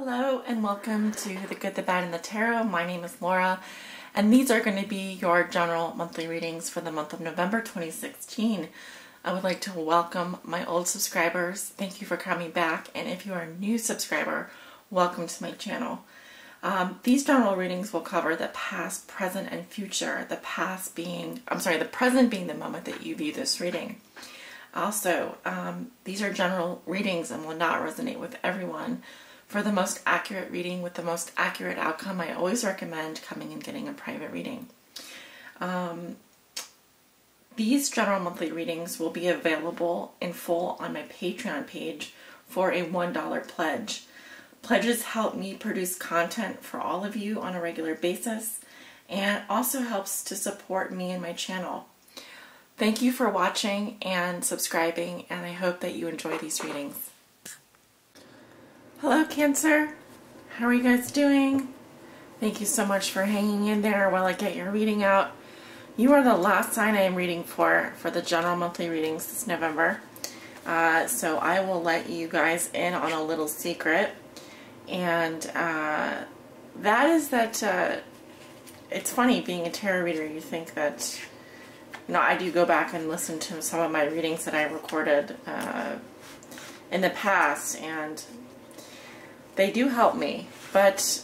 Hello and welcome to The Good, the Bad, and the Tarot. My name is Laura and these are going to be your general monthly readings for the month of November 2016. I would like to welcome my old subscribers. Thank you for coming back, and if you are a new subscriber, welcome to my channel. These general readings will cover the past, present, and future. The present being the moment that you view this reading. Also, these are general readings and will not resonate with everyone. For the most accurate reading with the most accurate outcome, I always recommend coming and getting a private reading. These general monthly readings will be available in full on my Patreon page for a $1 pledge. Pledges help me produce content for all of you on a regular basis and also helps to support me and my channel. Thank you for watching and subscribing, and I hope that you enjoy these readings. Hello Cancer, how are you guys doing? Thank you so much for hanging in there while I get your reading out. You are the last sign I am reading for the general monthly readings this November. So I will let you guys in on a little secret, and that is that it's funny being a tarot reader. You think that, I do go back and listen to some of my readings that I recorded in the past, and they do help me, but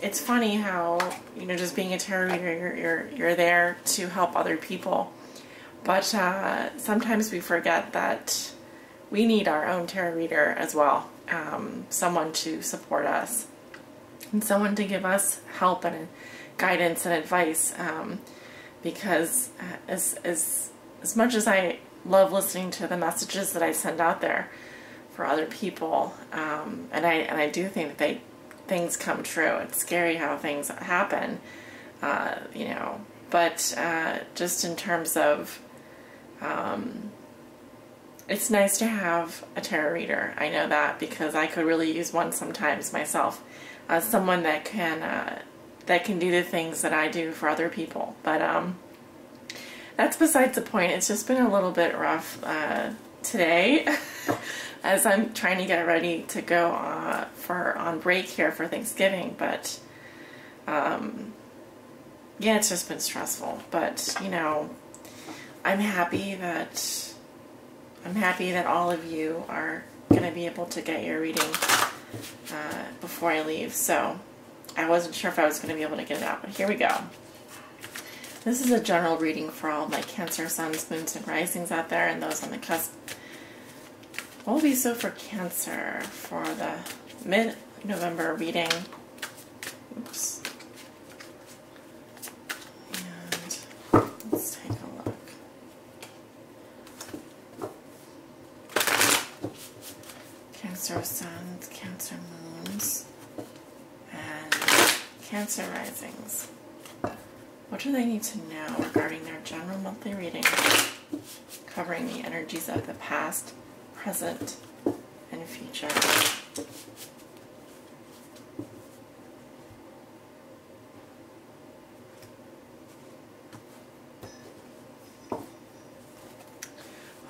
it's funny how, just being a tarot reader, you're there to help other people, but sometimes we forget that we need our own tarot reader as well, someone to support us, and someone to give us help and guidance and advice, because as much as I love listening to the messages that I send out there for other people, and I do think that things come true. It's scary how things happen, but just in terms of, it's nice to have a tarot reader. I know that because I could really use one sometimes myself, someone that can do the things that I do for other people. But that's besides the point. It's just been a little bit rough today. As I'm trying to get ready to go on break here for Thanksgiving, but yeah, it's just been stressful. But I'm happy that all of you are going to be able to get your reading before I leave. So I wasn't sure if I was going to be able to get it out, but here we go. This is a general reading for all my Cancer suns, moons, and risings out there, and those on the cusp. What will be so for Cancer for the mid-November reading? Oops. And let's take a look. Cancer suns, Cancer moons, and Cancer risings. What do they need to know regarding their general monthly reading, covering the energies of the past, present, and future?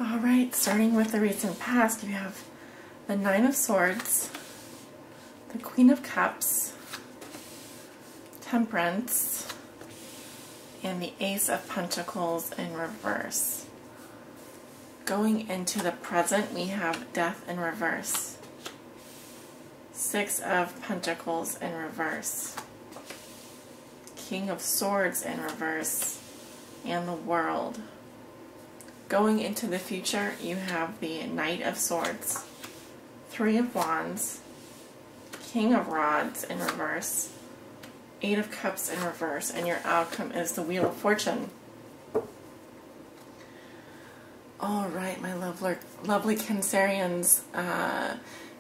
Alright, starting with the recent past, you have the Nine of Swords, the Queen of Cups, Temperance, and the Ace of Pentacles in reverse. Going into the present, we have Death in reverse, Six of Pentacles in reverse, King of Swords in reverse, and the World. Going into the future, you have the Knight of Swords, Three of Wands, King of Rods in reverse, Eight of Cups in reverse, and your outcome is the Wheel of Fortune. Alright, my lovely Cancerians,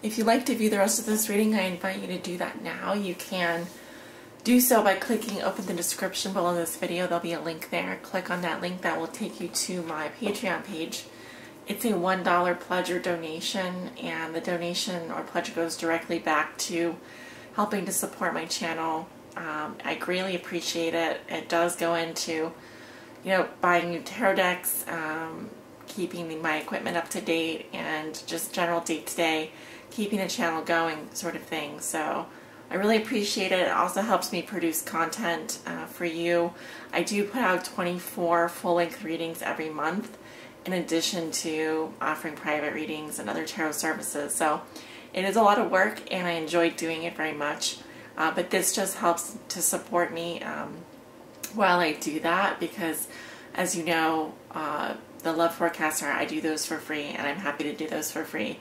if you'd like to view the rest of this reading, I invite you to do that now. You can do so by clicking open the description below this video. There'll be a link there. Click on that link. That will take you to my Patreon page. It's a $1 pledge or donation, and the donation or pledge goes directly back to helping to support my channel. I greatly appreciate it. It does go into, buying new tarot decks, keeping my equipment up to date, and just general day-to-day keeping the channel going sort of thing. So I really appreciate it. It also helps me produce content for you. I do put out 24 full-length readings every month, in addition to offering private readings and other tarot services. So it is a lot of work, and I enjoy doing it very much. But this just helps to support me while I do that, because as you know, the Love Forecaster, I do those for free, and I'm happy to do those for free.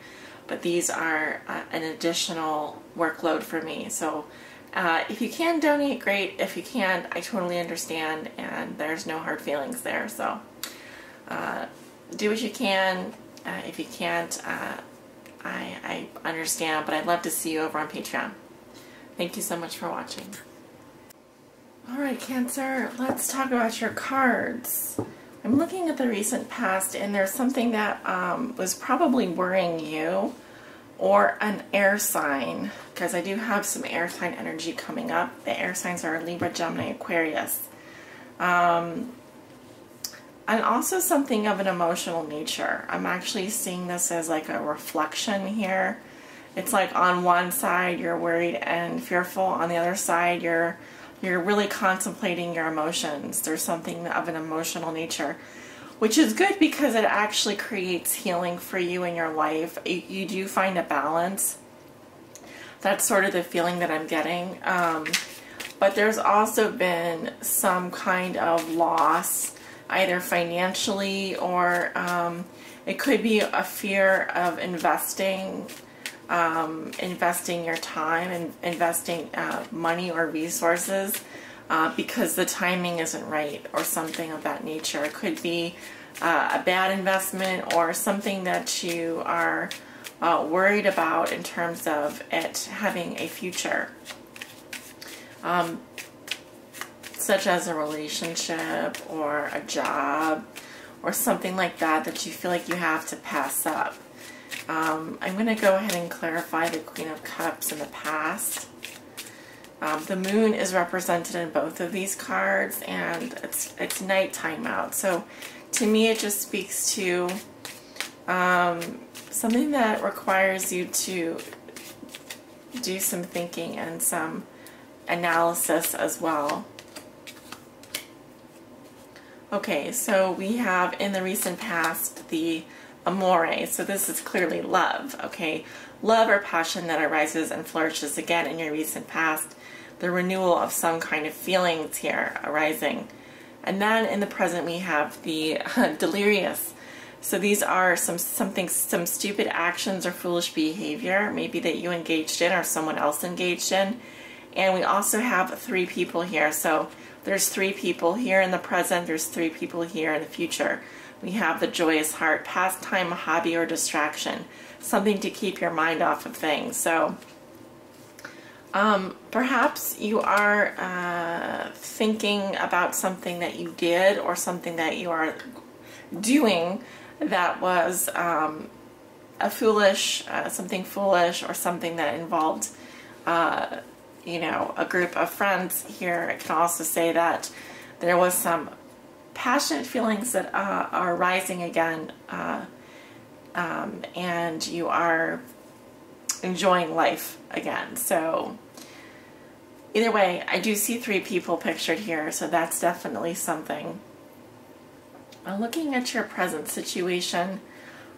But these are an additional workload for me. So if you can donate, great. If you can't, I totally understand, and there's no hard feelings there. So do what you can. If you can't, I understand, but I'd love to see you over on Patreon. Thank you so much for watching. Alright, Cancer, let's talk about your cards. I'm looking at the recent past, and there's something that was probably worrying you, or an air sign, because I do have some air sign energy coming up. The air signs are Libra, Gemini, Aquarius. And also something of an emotional nature. I'm actually seeing this as like a reflection here. It's like on one side you're worried and fearful, on the other side you're really contemplating your emotions. There's something of an emotional nature, which is good because it actually creates healing for you in your life. You do find a balance. That's sort of the feeling that I'm getting. But there's also been some kind of loss, either financially, or it could be a fear of investing your time and investing money or resources because the timing isn't right, or something of that nature. It could be a bad investment, or something that you are worried about in terms of it having a future, such as a relationship or a job or something like that that you feel like you have to pass up. I'm going to go ahead and clarify the Queen of Cups in the past. The moon is represented in both of these cards, and it's nighttime out. So to me it just speaks to something that requires you to do some thinking and some analysis as well. Okay, so we have in the recent past the amore. So this is clearly love, okay? Love or passion that arises and flourishes again in your recent past. The renewal of some kind of feelings here arising. And then in the present we have the delirious. So these are some stupid actions or foolish behavior, maybe that you engaged in or someone else engaged in. And we also have 3 people here. So there's 3 people here in the present, there's 3 people here in the future. We have the joyous heart, pastime, hobby, or distraction. Something to keep your mind off of things. So perhaps you are thinking about something that you did, or something that you are doing that was something foolish, or something that involved you know, a group of friends here. I can also say that there was some passionate feelings that are rising again, and you are enjoying life again. So either way, I do see 3 people pictured here, so that's definitely something. Looking at your present situation,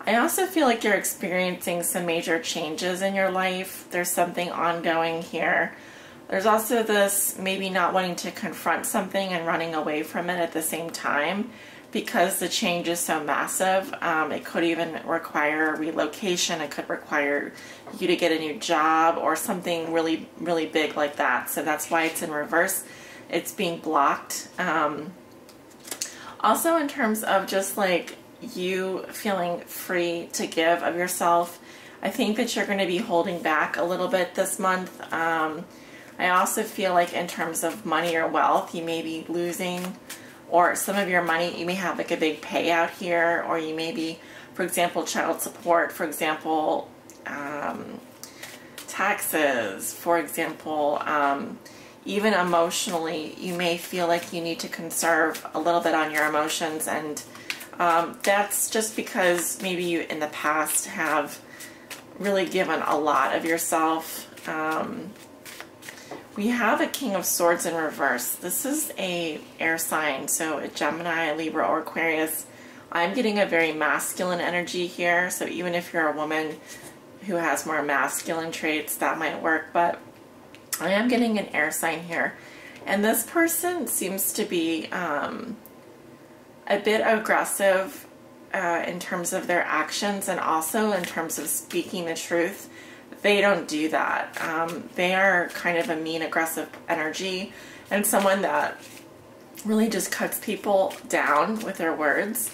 I also feel like you're experiencing some major changes in your life. There's something ongoing here. There's also this maybe not wanting to confront something and running away from it at the same time, because the change is so massive. It could even require relocation. It could require you to get a new job or something really, really big like that. So that's why it's in reverse. It's being blocked. Also in terms of just like you feeling free to give of yourself, I think that you're going to be holding back a little bit this month. I also feel like in terms of money or wealth, you may be losing, or some of your money, you may have like a big payout here, or you may be, for example, child support, for example, taxes, for example, even emotionally, you may feel like you need to conserve a little bit on your emotions, and that's just because maybe you in the past have really given a lot of yourself. We have a King of Swords in reverse. This is a air sign, so a Gemini, Libra, or Aquarius. I'm getting a very masculine energy here, so even if you're a woman who has more masculine traits, that might work, but I am getting an air sign here. And this person seems to be a bit aggressive in terms of their actions, and also in terms of speaking the truth. They don't do that. They are kind of a mean, aggressive energy, and someone that really just cuts people down with their words.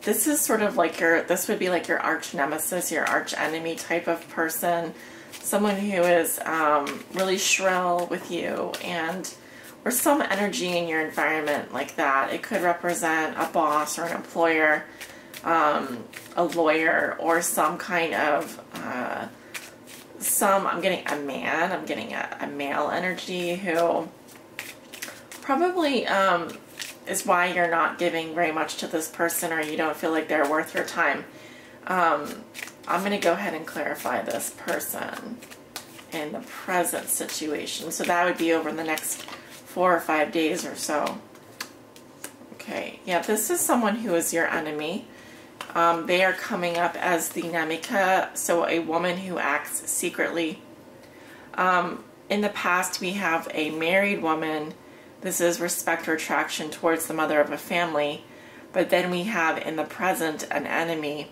This is sort of like this would be like your arch nemesis, your arch enemy type of person. Someone who is really shrill with you, or some energy in your environment like that. It could represent a boss or an employer, a lawyer, or some kind of I'm getting a man. I'm getting a male energy who probably is why you're not giving very much to this person, or you don't feel like they're worth your time. I'm going to go ahead and clarify this person in the present situation. So that would be over the next 4 or 5 days or so. Okay, yeah, this is someone who is your enemy. They are coming up as the Nemika, so a woman who acts secretly. In the past, we have a married woman. This is respect or attraction towards the mother of a family. But then we have in the present an enemy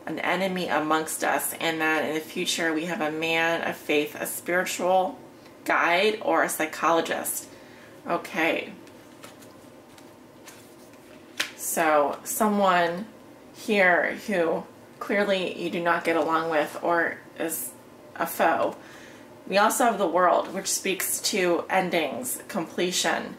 amongst us. And then in the future, we have a man of faith, a spiritual guide, or a psychologist. Okay. So someone here who clearly you do not get along with, or is a foe. We also have the World, which speaks to endings, completion,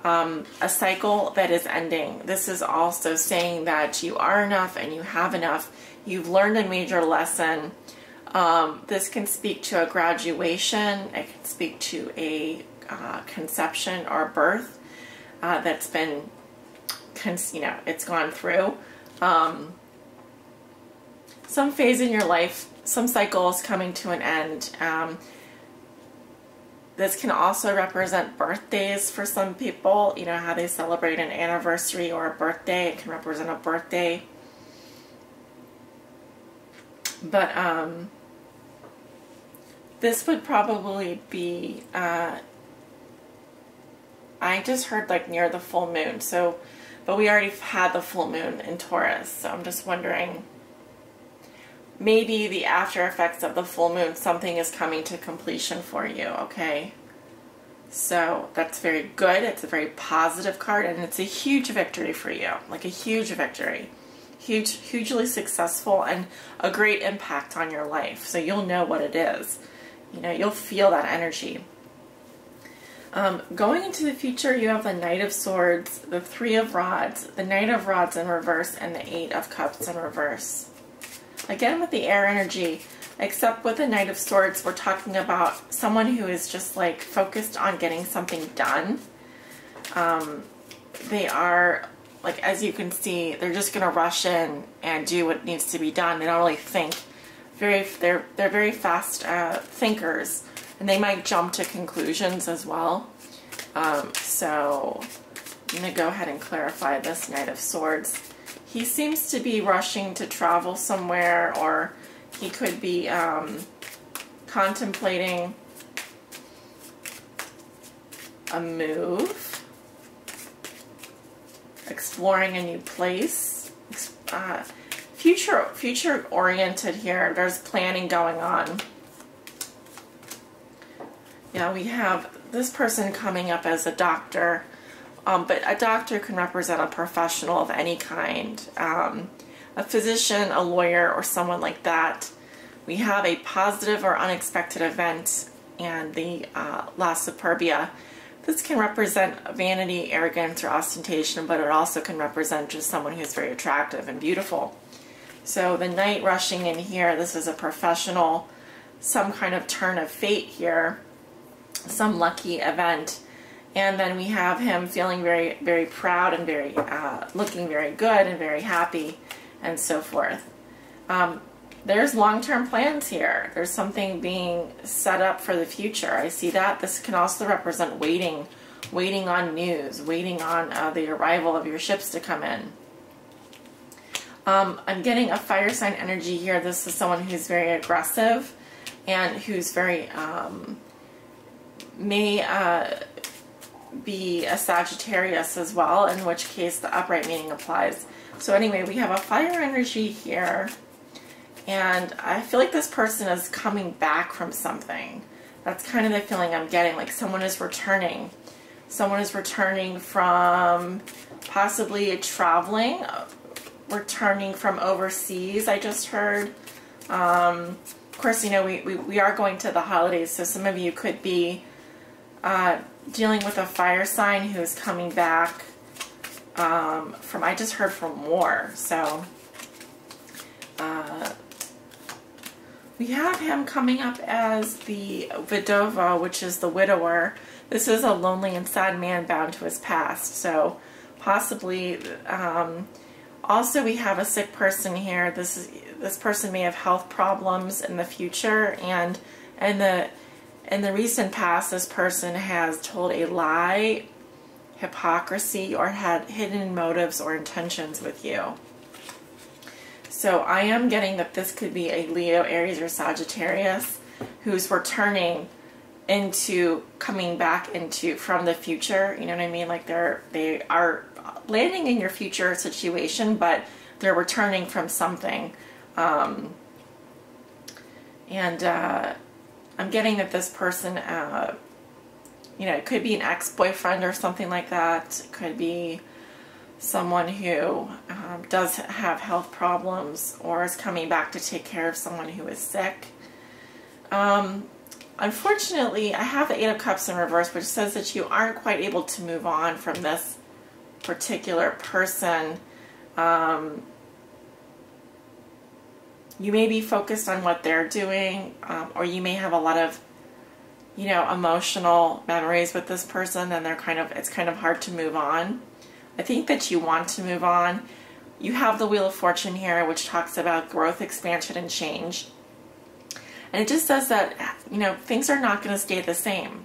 a cycle that is ending. This is also saying that you are enough and you have enough. You've learned a major lesson. This can speak to a graduation. It can speak to a conception or birth that's been, it's gone through. Some phase in your life, some cycle is coming to an end. This can also represent birthdays for some people, how they celebrate an anniversary or a birthday. It can represent a birthday. But this would probably be, I just heard like near the full moon. So, but we already had the full moon in Taurus. So I'm just wondering, maybe the after effects of the full moon, something is coming to completion for you, okay? So that's very good. It's a very positive card, and it's a huge victory for you, like a huge victory. Hugely successful, and a great impact on your life. So you'll know what it is. You'll feel that energy. Going into the future, you have the Knight of Swords, the Three of Rods, the Knight of Rods in reverse, and the Eight of Cups in reverse. Again, with the air energy, except with the Knight of Swords, we're talking about someone who is just like focused on getting something done. They are, like, as you can see, they're just going to rush in and do what needs to be done. They don't really think. They're very fast thinkers, and they might jump to conclusions as well. So I'm going to go ahead and clarify this Knight of Swords. He seems to be rushing to travel somewhere, or he could be contemplating a move, exploring a new place, future oriented here. There's planning going on. Yeah, we have this person coming up as a doctor. But a doctor can represent a professional of any kind, a physician, a lawyer, or someone like that. We have a positive or unexpected event, and the La Superbia. This can represent vanity, arrogance, or ostentation, but it also can represent just someone who's very attractive and beautiful. So the Knight rushing in here, this is a professional, some kind of turn of fate here, some lucky event. And then we have him feeling very, very proud and very, looking very good and very happy, and so forth. there's long-term plans here. There's something being set up for the future. I see that. This can also represent waiting on news, waiting on the arrival of your ships to come in. I'm getting a fire sign energy here. This is someone who's very aggressive and who's very, may be a Sagittarius as well, in which case the upright meaning applies. So anyway, we have a fire energy here, and I feel like this person is coming back from something. That's kind of the feeling I'm getting, like someone is returning. Someone is returning from possibly traveling, returning from overseas, I just heard. Of course, you know, we are going to the holidays, so some of you could be dealing with a fire sign who's coming back from, I just heard, from war. So we have him coming up as the Vidova, which is the widower. This is a lonely and sad man bound to his past. So possibly, also we have a sick person here. This person may have health problems in the future, and in the recent past, this person has told a lie, hypocrisy, or had hidden motives or intentions with you. So I am getting that this could be a Leo, Aries, or Sagittarius who's returning into, coming back into, from the future. You know what I mean? Like they are landing in your future situation, but they're returning from something. I'm getting that this person, you know, it could be an ex-boyfriend or something like that. It could be someone who does have health problems or is coming back to take care of someone who is sick. Unfortunately, I have the Eight of Cups in reverse, which says that you aren't quite able to move on from this particular person. You may be focused on what they're doing, or you may have a lot of, you know, emotional memories with this person, and it's kind of hard to move on. I think that you want to move on. You have the Wheel of Fortune here, which talks about growth, expansion, and change. And it just says that, you know, things are not going to stay the same.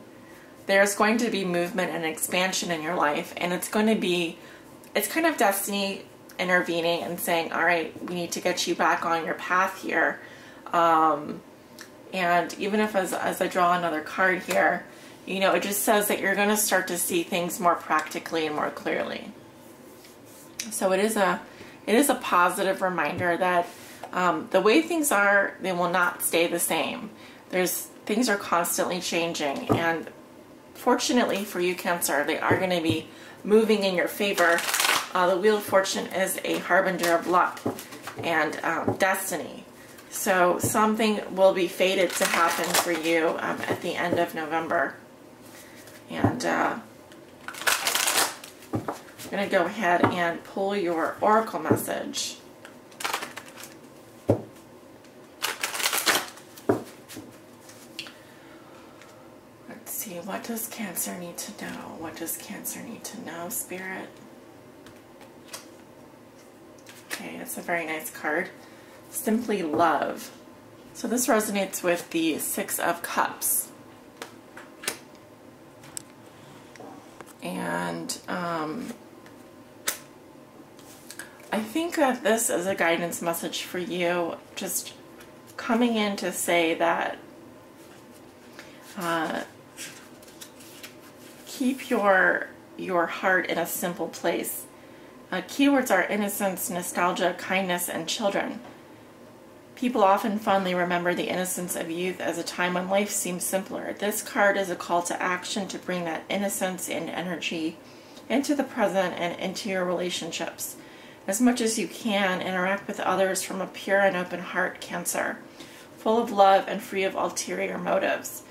There's going to be movement and expansion in your life, and it's kind of destiny intervening and saying, all right, we need to get you back on your path here. And even if as I draw another card here, you know, it just says that you're going to start to see things more practically and more clearly. So it is a positive reminder that the way things are, they will not stay the same. Things are constantly changing, and fortunately for you, Cancer, they are going to be moving in your favor. The Wheel of Fortune is a harbinger of luck and destiny. So something will be fated to happen for you at the end of November. And I'm going to go ahead and pull your oracle message. Let's see, what does Cancer need to know? What does Cancer need to know, Spirit? Okay, it's a very nice card. Simply love. So this resonates with the Six of Cups. And I think that this is a guidance message for you, just coming in to say that keep your heart in a simple place. Keywords are innocence, nostalgia, kindness, and children. People often fondly remember the innocence of youth as a time when life seemed simpler. This card is a call to action to bring that innocence and energy into the present and into your relationships. As much as you can, interact with others from a pure and open heart, Cancer, full of love and free of ulterior motives.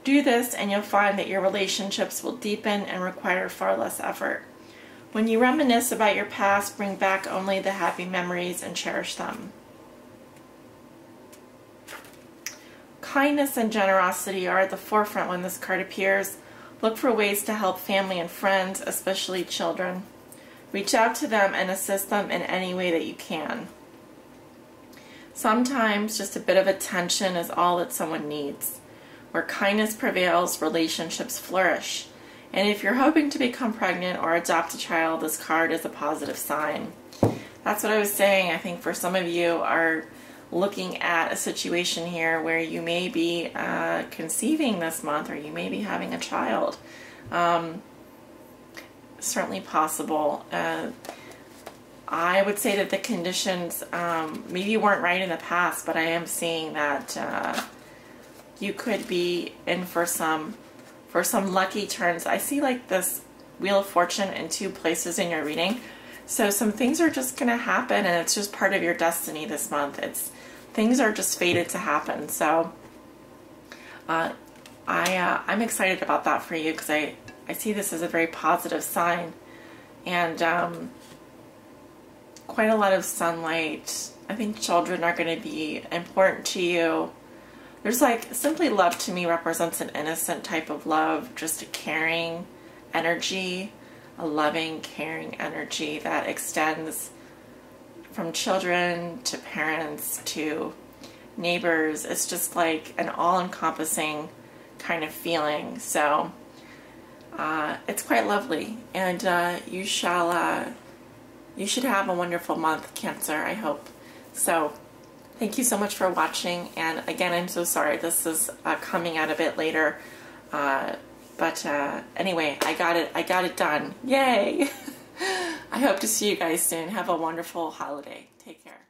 Do this and you'll find that your relationships will deepen and require far less effort. When you reminisce about your past, bring back only the happy memories and cherish them. Kindness and generosity are at the forefront when this card appears. Look for ways to help family and friends, especially children. Reach out to them and assist them in any way that you can. Sometimes just a bit of attention is all that someone needs. Where kindness prevails, relationships flourish. And if you're hoping to become pregnant or adopt a child, this card is a positive sign. That's what I was saying. I think for some of you are looking at a situation here where you may be conceiving this month, or you may be having a child. Certainly possible. I would say that the conditions maybe weren't right in the past, but I am seeing that you could be in for some lucky turns. I see like this Wheel of Fortune in two places in your reading. So some things are just going to happen, and it's just part of your destiny this month. Things are just fated to happen. So I'm excited about that for you, because I see this as a very positive sign. And quite a lot of sunlight. I think children are going to be important to you. There's like, simply love to me represents an innocent type of love, just a caring energy, a loving, caring energy that extends from children to parents to neighbors. It's just like an all-encompassing kind of feeling. So it's quite lovely, and you should have a wonderful month, Cancer, I hope. So thank you so much for watching, and again, I'm so sorry this is coming out a bit later, but anyway, I got it done. Yay! I hope to see you guys soon. Have a wonderful holiday. Take care.